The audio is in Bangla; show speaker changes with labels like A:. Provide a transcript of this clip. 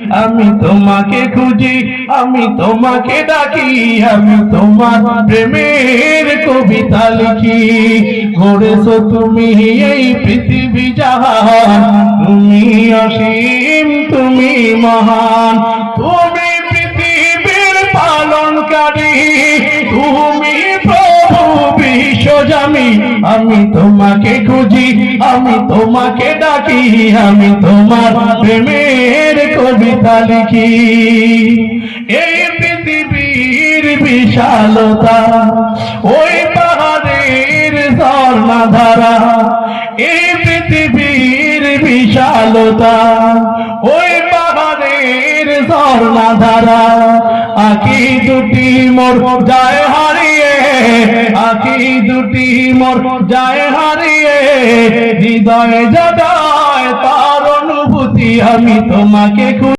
A: আমি তোমাকে খুঁজি, আমি তোমাকে ডাকি, আমি তোমার প্রেমের কবিতা লিখি। গড়েছো তুমি এই পৃথিবী জাহান, তুমি অসীম, তুমি মহান, তুমি পৃথিবীর পালনকারী, তুমি প্রভু বিশ্বজামি। আমি তোমাকে খুঁজি, আমি তোমাকে ডাকি, আমি তোমার প্রেমের কবিতা লিখি। এই পৃথিবীর বিশালতা, ওই পাহাড়ের ঝর্ণা ধারা, এই পৃথিবীর বিশালতা, ওই পাহাড়ের ঝর্ণা ধারা, আঁখি দুটি মোর যায় হারিয়ে, আঁখি দুটি মোর যায় হারিয়ে, হৃদয়ে জাগায় তার অনুভূতি। আমি তোমাকে